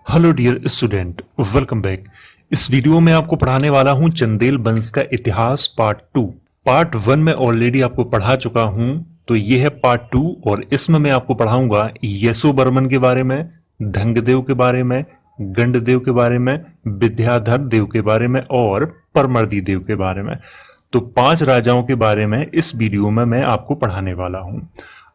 Hello dear student, welcome back. इस video में आपको पढ़ाने वाला हूं चंदेल वंश का इतिहास पार्ट 2। पार्ट 1 में ऑलरेडी आपको पढ़ा चुका हूं, तो ये है पार्ट 2 और इसमें मैं आपको पढ़ाऊंगा यशोवर्मन के बारे में, धंगदेव के बारे में, गंडदेव के बारे में, विद्याधर देव के बारे में और परमर्दी देव के बारे में। तो 5 राजाओं के बारे में इस वीडियो में मैं आपको पढ़ाने वाला हूं।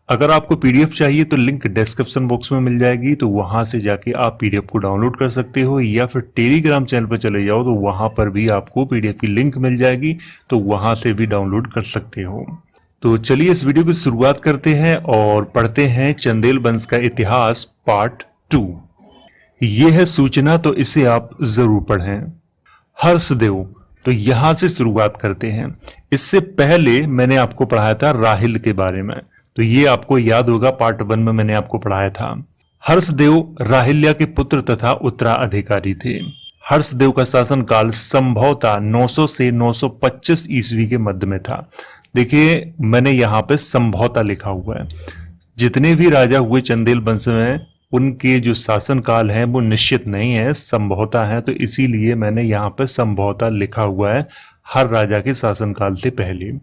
अगर आपको पीडीएफ चाहिए तो लिंक डिस्क्रिप्शन बॉक्स में मिल जाएगी, तो वहां से जाके आप पीडीएफ को डाउनलोड कर सकते हो, या फिर टेलीग्राम चैनल पर चले जाओ तो वहां पर भी आपको पीडीएफ की लिंक मिल जाएगी, तो वहां से भी डाउनलोड कर सकते हो। तो चलिए इस वीडियो की शुरुआत करते हैं और पढ़ते हैं चंदेल वंश का इतिहास पार्ट 2। ये है सूचना, तो इसे आप जरूर पढ़ें। हर्षदेव, तो यहां से शुरुआत करते हैं। इससे पहले मैंने आपको पढ़ाया था राहिल के बारे में, तो ये आपको याद होगा, पार्ट 1 में मैंने आपको पढ़ाया था। हर्षदेव राहिल्या के पुत्र तथा उत्तराधिकारी थे। हर्षदेव का शासनकाल संभवतः 900 से 925 ईस्वी के मध्य में था। देखिए मैंने यहाँ पे संभवतः लिखा हुआ है। जितने भी राजा हुए चंदेल वंश में, उनके जो शासनकाल है वो निश्चित नहीं है, संभवतः है, तो इसीलिए मैंने यहाँ पे संभवतः लिखा हुआ है हर राजा के शासनकाल से पहले।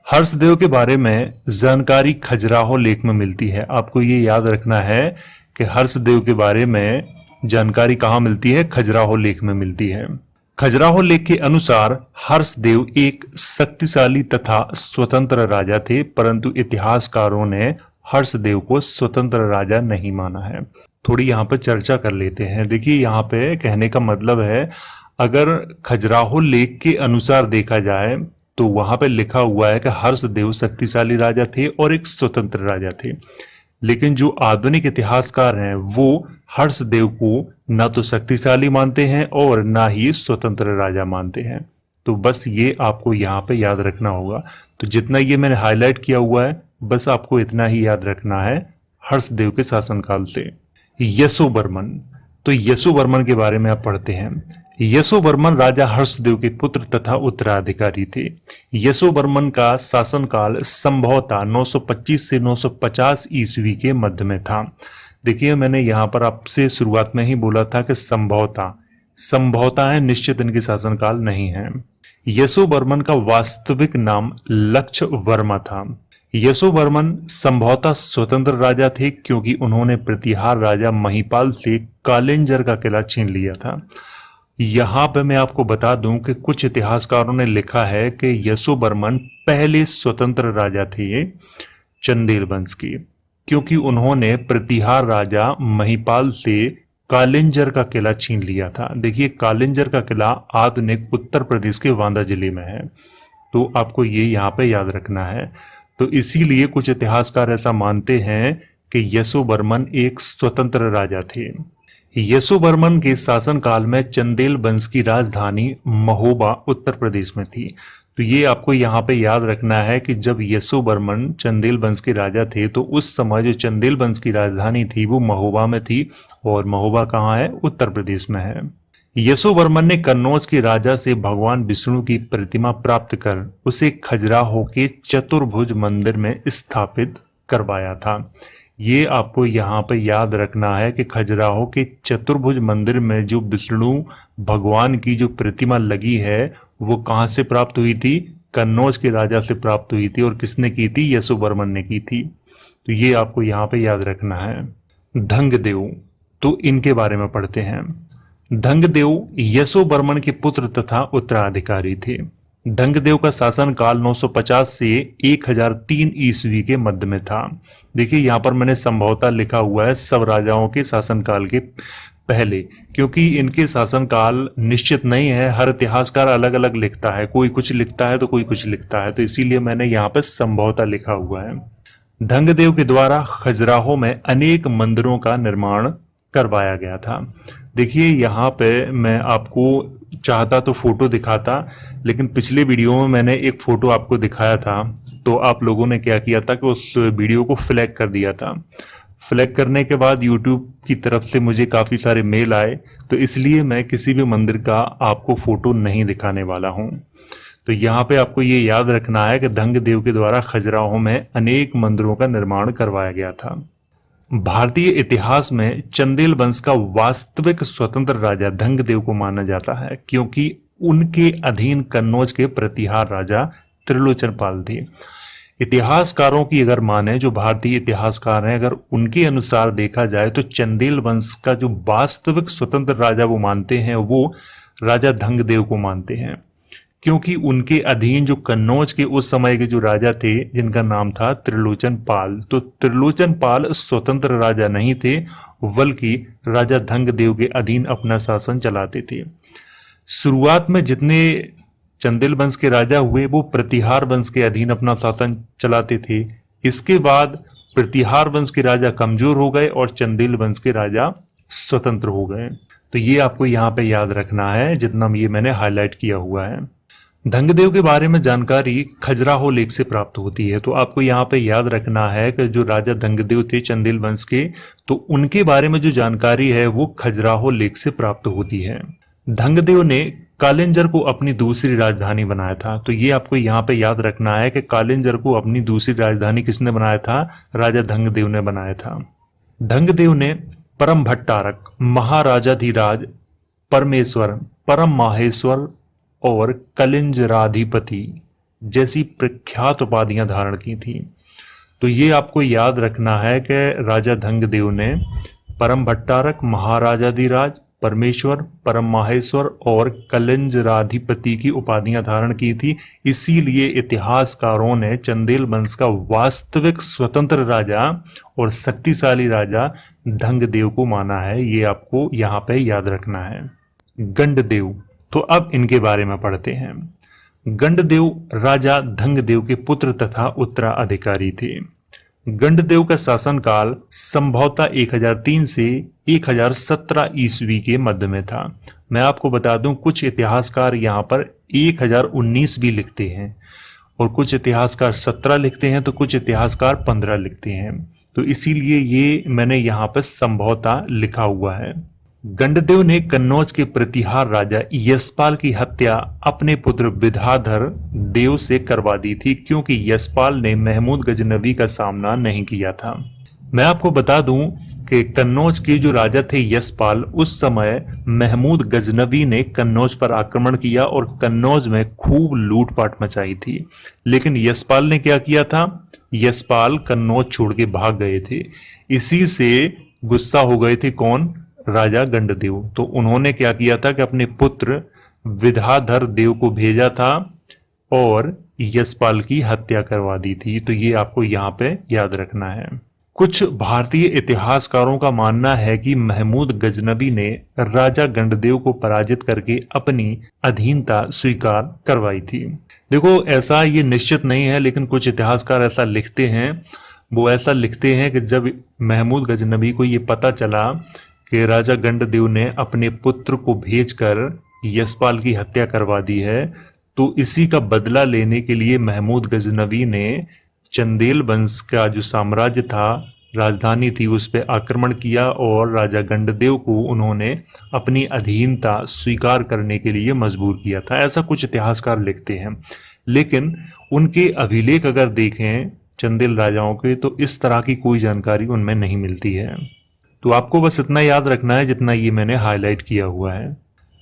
हर्षदेव के बारे में जानकारी खजुराहो लेख में मिलती है। आपको ये याद रखना है कि हर्षदेव के बारे में जानकारी कहाँ मिलती है? खजुराहो लेख में मिलती है। खजुराहो लेख के अनुसार हर्षदेव एक शक्तिशाली तथा स्वतंत्र राजा थे, परंतु इतिहासकारों ने हर्षदेव को स्वतंत्र राजा नहीं माना है। थोड़ी यहाँ पे चर्चा कर लेते हैं। देखिए यहाँ पे कहने का मतलब है, अगर खजुराहो लेख के अनुसार देखा जाए तो वहां पे लिखा हुआ है कि हर्षदेव शक्तिशाली राजा थे और एक स्वतंत्र राजा थे, लेकिन जो आधुनिक इतिहासकार हैं वो हर्षदेव को ना तो शक्तिशाली मानते हैं और ना ही स्वतंत्र राजा मानते हैं। तो बस ये आपको यहाँ पे याद रखना होगा। तो जितना ये मैंने हाईलाइट किया हुआ है, बस आपको इतना ही याद रखना है हर्षदेव के शासनकाल से। यशोवर्मन, तो यशोवर्मन के बारे में आप पढ़ते हैं। यशोवर्मन राजा हर्षदेव के पुत्र तथा उत्तराधिकारी थे। यशोवर्मन का शासनकाल संभवतः 925 से 950 ईस्वी के मध्य में था। देखिए मैंने यहाँ पर आपसे शुरुआत में ही बोला था कि संभवतः है, निश्चित इनके शासनकाल नहीं है। यशोवर्मन का वास्तविक नाम लक्षवर्मा था। यशोवर्मन संभवतः स्वतंत्र राजा थे, क्योंकि उन्होंने प्रतिहार राजा महिपाल से कालिंजर का किला छीन लिया था। यहाँ पे मैं आपको बता दूं कि कुछ इतिहासकारों ने लिखा है कि यशोवर्मन पहले स्वतंत्र राजा थे चंदेल वंश के, क्योंकि उन्होंने प्रतिहार राजा महिपाल से कालिंजर का किला छीन लिया था। देखिए कालिंजर का किला आधुनिक उत्तर प्रदेश के बांदा जिले में है, तो आपको ये यहाँ पे याद रखना है। तो इसीलिए कुछ इतिहासकार ऐसा मानते हैं कि यशोवर्मन एक स्वतंत्र राजा थे। यशोवर्मन के शासनकाल में चंदेल वंश की राजधानी महोबा उत्तर प्रदेश में थी। तो ये आपको यहाँ पे याद रखना है कि जब यशोवर्मन चंदेल वंश के राजा थे, तो उस समय जो चंदेल वंश की राजधानी थी वो महोबा में थी, और महोबा कहाँ है? उत्तर प्रदेश में है। यशोवर्मन ने कन्नौज के राजा से भगवान विष्णु की प्रतिमा प्राप्त कर उसे खजुराहो के चतुर्भुज मंदिर में स्थापित करवाया था। ये आपको यहाँ पे याद रखना है कि खजुराहो के चतुर्भुज मंदिर में जो विष्णु भगवान की जो प्रतिमा लगी है वो कहाँ से प्राप्त हुई थी? कन्नौज के राजा से प्राप्त हुई थी। और किसने की थी? यशोवर्मन ने की थी। तो ये आपको यहाँ पे याद रखना है। धंगदेव, तो इनके बारे में पढ़ते हैं। धंगदेव यशोवर्मन के पुत्र तथा उत्तराधिकारी थे। धंगदेव का शासनकाल 950 से 1003 ईस्वी के मध्य में था। देखिए यहाँ पर मैंने संभवतः लिखा हुआ है सब राजाओं के शासनकाल के पहले, क्योंकि इनके शासनकाल निश्चित नहीं है। हर इतिहासकार अलग अलग लिखता है, कोई कुछ लिखता है तो कोई कुछ लिखता है, तो इसीलिए मैंने यहाँ पे संभवतः लिखा हुआ है। धंगदेव के द्वारा खजुराहो में अनेक मंदिरों का निर्माण करवाया गया था। देखिए यहाँ पे मैं आपको चाहता तो फोटो दिखाता, लेकिन पिछले वीडियो में मैंने एक फोटो आपको दिखाया था, तो आप लोगों ने क्या किया था कि उस वीडियो को फ्लैग कर दिया था। फ्लैग करने के बाद यूट्यूब की तरफ से मुझे काफ़ी सारे मेल आए, तो इसलिए मैं किसी भी मंदिर का आपको फोटो नहीं दिखाने वाला हूँ। तो यहाँ पे आपको ये याद रखना है कि धंगदेव के द्वारा खजुराहो में अनेक मंदिरों का निर्माण करवाया गया था। भारतीय इतिहास में चंदेल वंश का वास्तविक स्वतंत्र राजा धंगदेव को माना जाता है, क्योंकि उनके अधीन कन्नौज के प्रतिहार राजा त्रिलोचन पाल थे। इतिहासकारों की अगर माने, जो भारतीय इतिहासकार हैं, अगर उनके अनुसार देखा जाए तो चंदेल वंश का जो वास्तविक स्वतंत्र राजा वो मानते हैं, वो राजा धंगदेव को मानते हैं, क्योंकि उनके अधीन जो कन्नौज के उस समय के जो राजा थे, जिनका नाम था त्रिलोचन पाल, तो त्रिलोचन पाल स्वतंत्र राजा नहीं थे, बल्कि राजा धंगदेव के अधीन अपना शासन चलाते थे। शुरुआत में जितने चंदेल वंश के राजा हुए वो प्रतिहार वंश के अधीन अपना शासन चलाते थे। इसके बाद प्रतिहार वंश के राजा कमजोर हो गए और चंदेल वंश के राजा स्वतंत्र हो गए। तो ये आपको यहाँ पे याद रखना है, जितना ये मैंने हाईलाइट किया हुआ है। धंगदेव के बारे में जानकारी खजुराहो लेख से प्राप्त होती है। तो आपको यहाँ पे याद रखना है कि जो राजा धंगदेव थे चंदेल वंश के, तो उनके बारे में जो जानकारी है वो खजुराहो लेख से प्राप्त होती है। धंगदेव ने कालिंजर को अपनी दूसरी राजधानी बनाया था। तो ये आपको यहाँ पे याद रखना है कि कालिंजर को अपनी दूसरी राजधानी किसने बनाया था? राजा धंगदेव ने बनाया था। धंगदेव ने परम भट्टारक, महाराजाधिराज, परमेश्वर, परम माहेश्वर और कलिंजराधिपति जैसी प्रख्यात उपाधियां धारण की थी। तो ये आपको याद रखना है कि राजा धंगदेव ने परम भट्टारक, महाराजाधिराज, परमेश्वर, परम माहेश्वर और कलिंजराधिपति की उपाधियां धारण की थी। इसीलिए इतिहासकारों ने चंदेल वंश का वास्तविक स्वतंत्र राजा और शक्तिशाली राजा धंगदेव को माना है। ये आपको यहाँ पे याद रखना है। गंडदेव, तो अब इनके बारे में पढ़ते हैं। गंडदेव राजा धंगदेव के पुत्र तथा उत्तराधिकारी थे। गंडदेव का शासनकाल संभवतः 1003 से 1017 ईस्वी के मध्य में था। मैं आपको बता दूं, कुछ इतिहासकार यहाँ पर 1019 भी लिखते हैं और कुछ इतिहासकार 17 लिखते हैं, तो कुछ इतिहासकार 15 लिखते हैं। तो इसीलिए ये मैंने यहाँ पर संभवतः लिखा हुआ है। गंडदेव ने कन्नौज के प्रतिहार राजा यशपाल की हत्या अपने पुत्र विद्याधर देव से करवा दी थी, क्योंकि यशपाल ने महमूद गजनवी का सामना नहीं किया था। मैं आपको बता दूं कि कन्नौज के जो राजा थे यशपाल, उस समय महमूद गजनवी ने कन्नौज पर आक्रमण किया और कन्नौज में खूब लूटपाट मचाई थी। लेकिन यशपाल ने क्या किया था? यशपाल कन्नौज छोड़ के भाग गए थे। इसी से गुस्सा हो गए थे कौन? राजा गंडदेव। तो उन्होंने क्या किया था कि अपने पुत्र विद्याधर देव को भेजा था और यशपाल की हत्या करवा दी थी। तो ये आपको यहाँ पे याद रखना है। कुछ भारतीय इतिहासकारों का मानना है कि महमूद गजनवी ने राजा गंडदेव को पराजित करके अपनी अधीनता स्वीकार करवाई थी। देखो, ऐसा ये निश्चित नहीं है, लेकिन कुछ इतिहासकार ऐसा लिखते हैं। वो ऐसा लिखते हैं कि जब महमूद गजनवी को ये पता चला कि राजा गंडदेव ने अपने पुत्र को भेजकर यशपाल की हत्या करवा दी है, तो इसी का बदला लेने के लिए महमूद गजनवी ने चंदेल वंश का जो साम्राज्य था, राजधानी थी, उस पर आक्रमण किया और राजा गंडदेव को उन्होंने अपनी अधीनता स्वीकार करने के लिए मजबूर किया था। ऐसा कुछ इतिहासकार लिखते हैं, लेकिन उनके अभिलेख अगर देखें चंदेल राजाओं के, तो इस तरह की कोई जानकारी उनमें नहीं मिलती है। तो आपको बस इतना याद रखना है जितना ये मैंने हाईलाइट किया हुआ है।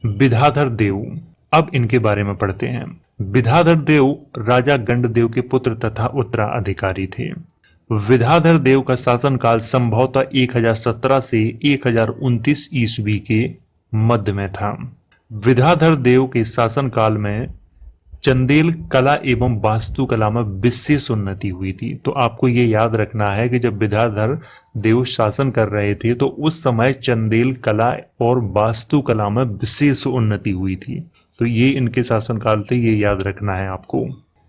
विद्याधर देव, अब इनके बारे में पढ़ते हैं। विद्याधर देव राजा गंडदेव के पुत्र तथा उत्तराधिकारी थे। विद्याधर देव का शासनकाल संभवतः 1017 से 1029 ईस्वी के मध्य में था। विद्याधर देव के शासनकाल में चंदेल कला एवं वास्तुकला में विशेष उन्नति हुई थी। तो आपको ये याद रखना है कि जब विद्याधर देव शासन कर रहे थे तो उस समय चंदेल कला और वास्तुकला में विशेष उन्नति हुई थी। तो ये इनके शासनकाल से ये याद रखना है आपको।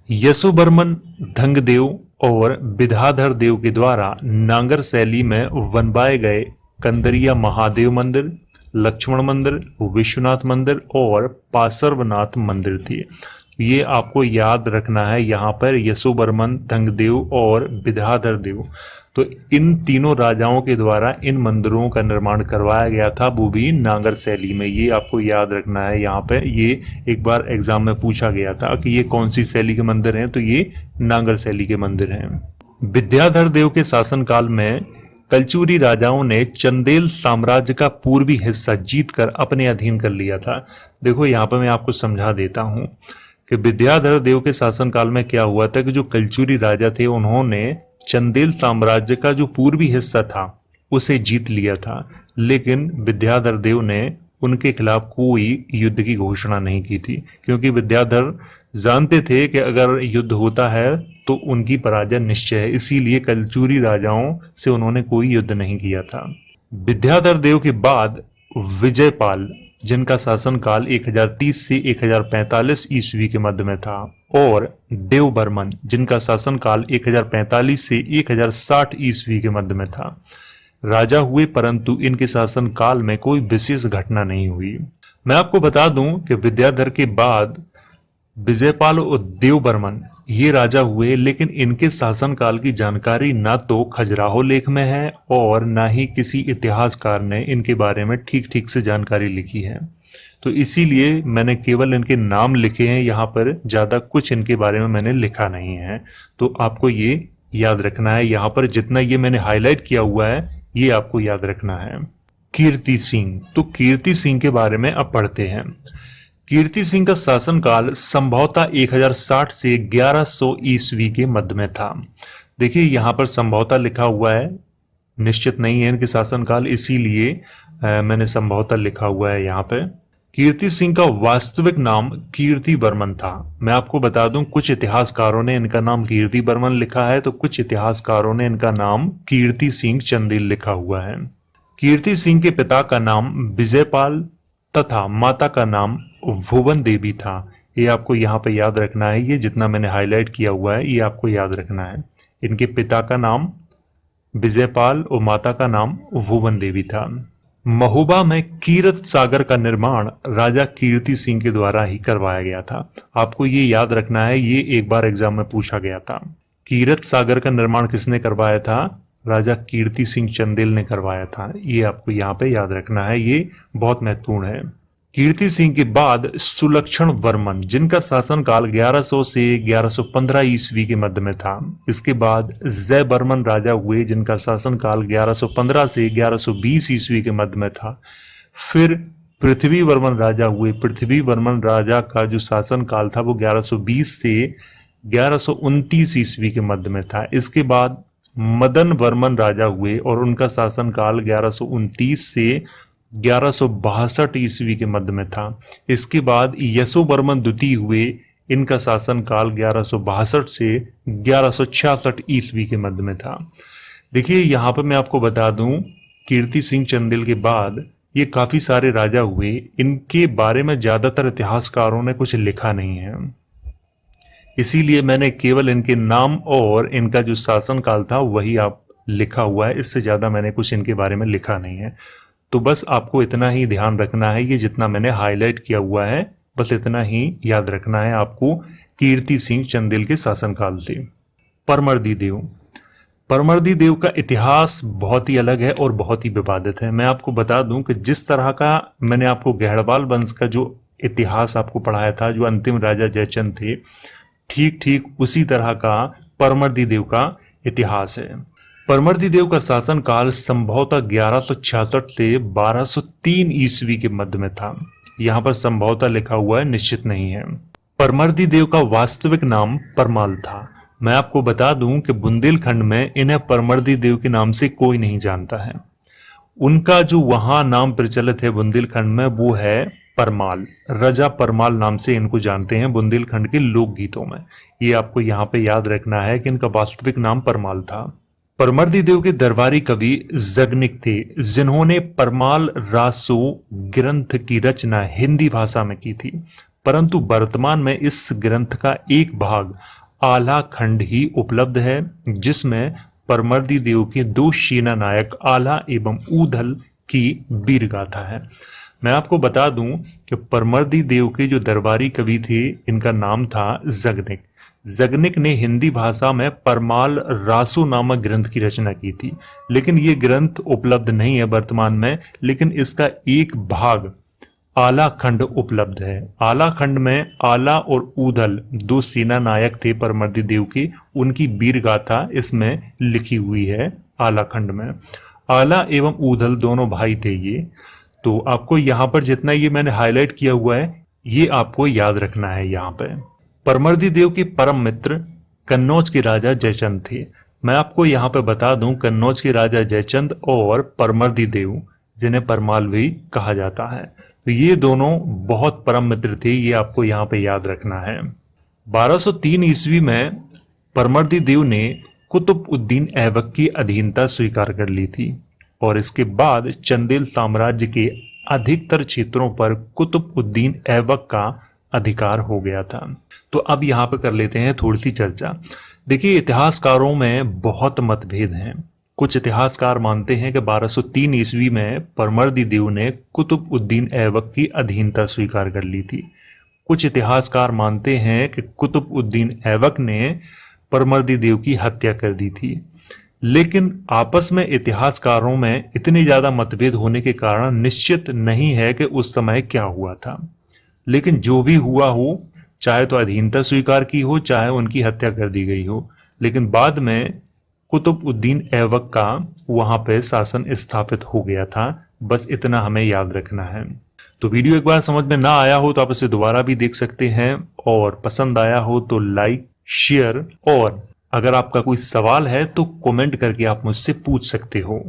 यशोवर्मन धंगदेव और विद्याधर देव के द्वारा नांगर शैली में बनवाए गए कंदरिया महादेव मंदिर, लक्ष्मण मंदिर, विश्वनाथ मंदिर और पार्श्वनाथ मंदिर थे। ये आपको याद रखना है यहाँ पर यशोवर्मन धंगदेव और विद्याधर देव। तो इन तीनों राजाओं के द्वारा इन मंदिरों का निर्माण करवाया गया था, वो भी नांगर शैली में। ये आपको याद रखना है। यहाँ पे ये एक बार एग्जाम में पूछा गया था कि ये कौन सी शैली के मंदिर हैं, तो ये नांगर शैली के मंदिर हैं। विद्याधर देव के शासनकाल में कलचुरी राजाओं ने चंदेल साम्राज्य का पूर्वी हिस्सा जीतकर अपने अधीन कर लिया था। देखो यहाँ पर मैं आपको समझा देता हूँ कि विद्याधर देव के शासनकाल में क्या हुआ था कि जो कलचुरी राजा थे उन्होंने चंदेल साम्राज्य का जो पूर्वी हिस्सा था उसे जीत लिया था, लेकिन विद्याधर देव ने उनके खिलाफ कोई युद्ध की घोषणा नहीं की थी, क्योंकि विद्याधर जानते थे कि अगर युद्ध होता है तो उनकी पराजय निश्चय है। इसीलिए कलचुरी राजाओं से उन्होंने कोई युद्ध नहीं किया था। विद्याधर देव के बाद विजयपाल, जिनका शासनकाल 1030 से 1045 ईस्वी के मध्य में था, और देवबर्मन, जिनका शासनकाल 1045 से 1060 ईस्वी के मध्य में था, राजा हुए, परंतु इनके शासनकाल में कोई विशेष घटना नहीं हुई। मैं आपको बता दूं कि विद्याधर के बाद विजयपाल और देवबर्मन ये राजा हुए, लेकिन इनके शासनकाल की जानकारी ना तो खजुराहो लेख में है और ना ही किसी इतिहासकार ने इनके बारे में ठीक ठीक से जानकारी लिखी है। तो इसीलिए मैंने केवल इनके नाम लिखे हैं, यहाँ पर ज्यादा कुछ इनके बारे में मैंने लिखा नहीं है। तो आपको ये याद रखना है, यहाँ पर जितना ये मैंने हाईलाइट किया हुआ है ये आपको याद रखना है। कीर्ति सिंह, तो कीर्ति सिंह के बारे में अब पढ़ते हैं। कीर्ति सिंह का शासनकाल संभवतः 1060 से 1100 ईस्वी के मध्य में था। देखिए यहाँ पर संभवतः लिखा हुआ है, निश्चित नहीं है इनके शासनकाल, इसीलिए मैंने संभवतः लिखा हुआ है यहाँ पे। कीर्ति सिंह का वास्तविक नाम कीर्ति वर्मन था। मैं आपको बता दूं, कुछ इतिहासकारों ने इनका नाम कीर्ति वर्मन लिखा है, तो कुछ इतिहासकारों ने इनका नाम कीर्ति सिंह चंदेल लिखा हुआ है। कीर्ति सिंह के पिता का नाम विजयपाल तथा माता का नाम भुवन देवी था। ये आपको यहाँ पे याद रखना है, ये जितना मैंने हाईलाइट किया हुआ है ये आपको याद रखना है। इनके पिता का नाम विजयपाल और माता का नाम भुवन देवी था। महोबा में कीरत सागर का निर्माण राजा कीर्ति सिंह के द्वारा ही करवाया गया था। आपको ये याद रखना है, ये एक बार एग्जाम में पूछा गया था। कीरत सागर का निर्माण किसने करवाया था? राजा कीर्ति सिंह चंदेल ने करवाया था। ये आपको यहाँ पे याद रखना है, ये बहुत महत्वपूर्ण है। कीर्ति सिंह के बाद सुलक्षण वर्मन, जिनका शासनकाल 1100 से 1115 ईस्वी के मध्य में था। इसके बाद जय बर्मन राजा हुए, जिनका शासनकाल 1115 से 1120 ईस्वी के मध्य में था। फिर पृथ्वी वर्मन राजा हुए। पृथ्वी वर्मन राजा का जो शासनकाल था वो 1120 से 1129 ईस्वी के मध्य में था। इसके बाद मदन वर्मन राजा हुए और उनका शासनकाल 1129 से 1162 ईस्वी के मध्य में था। इसके बाद यशो वर्मन द्वितीय हुए, इनका शासनकाल 1162 से 1166 ईस्वी के मध्य में था। देखिए यहाँ पर मैं आपको बता दूं, कीर्ति सिंह चंदेल के बाद ये काफी सारे राजा हुए, इनके बारे में ज्यादातर इतिहासकारों ने कुछ लिखा नहीं है, इसीलिए मैंने केवल इनके नाम और इनका जो शासनकाल था वही आप लिखा हुआ है। इससे ज्यादा मैंने कुछ इनके बारे में लिखा नहीं है। तो बस आपको इतना ही ध्यान रखना है, ये जितना मैंने हाईलाइट किया हुआ है बस इतना ही याद रखना है आपको कीर्ति सिंह चंदेल के शासनकाल से। परमर्दी देव, परमर्दी देव का इतिहास बहुत ही अलग है और बहुत ही विवादित है। मैं आपको बता दूं कि जिस तरह का मैंने आपको गहड़वाल वंश का जो इतिहास आपको पढ़ाया था, जो अंतिम राजा जयचंद थे, ठीक ठीक उसी तरह का परमर्दी देव का इतिहास है। परमर्दी देव का शासनकाल संभवतः 1166 से 1203 ईस्वी के मध्य में था। यहाँ पर संभवतः लिखा हुआ है, निश्चित नहीं है। परमर्दी देव का वास्तविक नाम परमाल था। मैं आपको बता दूं कि बुंदेलखंड में इन्हें परमर्दी देव के नाम से कोई नहीं जानता है। उनका जो वहां नाम प्रचलित है बुंदेलखंड में वो है परमाल। राजा परमाल नाम से इनको जानते हैं बुंदेलखंड के लोकगीतों में। ये आपको यहाँ पे याद रखना है कि इनका वास्तविक नाम परमाल था। परमर्दी देव के दरबारी कवि जगनिक थे, जिन्होंने परमाल रासो ग्रंथ की रचना हिंदी भाषा में की थी, परंतु वर्तमान में इस ग्रंथ का एक भाग आला खंड ही उपलब्ध है, जिसमें परमर्दी देव के दो सेना नायक आला एवं ऊधल की वीर गाथा है। मैं आपको बता दूं कि परमर्दी देव के जो दरबारी कवि थे इनका नाम था जगनिक। जगनिक ने हिंदी भाषा में परमाल रासो नामक ग्रंथ की रचना की थी, लेकिन ये ग्रंथ उपलब्ध नहीं है वर्तमान में, लेकिन इसका एक भाग आला खंड उपलब्ध है। आला खंड में आला और ऊदल दो सेना नायक थे परमर्दी देव के, उनकी वीर गाथा इसमें लिखी हुई है आला खंड में। आला एवं ऊदल दोनों भाई थे ये। तो आपको यहाँ पर जितना ये मैंने हाईलाइट किया हुआ है ये आपको याद रखना है। यहाँ पे परमर्दी देव के परम मित्र कन्नौज के राजा जयचंद थे। मैं आपको यहाँ पे बता दूं, कन्नौज के राजा जयचंद और परमर्दी देव, जिन्हें परमाल भी कहा जाता है, तो ये दोनों बहुत परम मित्र थे, ये आपको यहाँ पे याद रखना है। 1203 ईस्वी में परमर्दी देव ने कुतुब उद्दीन ऐबक की अधीनता स्वीकार कर ली थी और इसके बाद चंदेल साम्राज्य के अधिकतर क्षेत्रों पर कुतुब उद्दीन ऐबक का अधिकार हो गया था। तो अब यहाँ पे कर लेते हैं थोड़ी सी चर्चा। देखिए, इतिहासकारों में बहुत मतभेद हैं। कुछ इतिहासकार मानते हैं कि 1203 ईस्वी में परमर्दी देव ने कुतुब उद्दीन ऐबक की अधीनता स्वीकार कर ली थी। कुछ इतिहासकार मानते हैं कि कुतुब उद्दीन ऐबक ने परमर्दी देव की हत्या कर दी थी। लेकिन आपस में इतिहासकारों में इतनी ज्यादा मतभेद होने के कारण निश्चित नहीं है कि उस समय क्या हुआ था। लेकिन जो भी हुआ हो, चाहे तो अधीनता स्वीकार की हो, चाहे उनकी हत्या कर दी गई हो, लेकिन बाद में कुतुब उद्दीन ऐबक का वहां पे शासन स्थापित हो गया था। बस इतना हमें याद रखना है। तो वीडियो एक बार समझ में ना आया हो तो आप इसे दोबारा भी देख सकते हैं, और पसंद आया हो तो लाइक, शेयर, और अगर आपका कोई सवाल है तो कमेंट करके आप मुझसे पूछ सकते हो।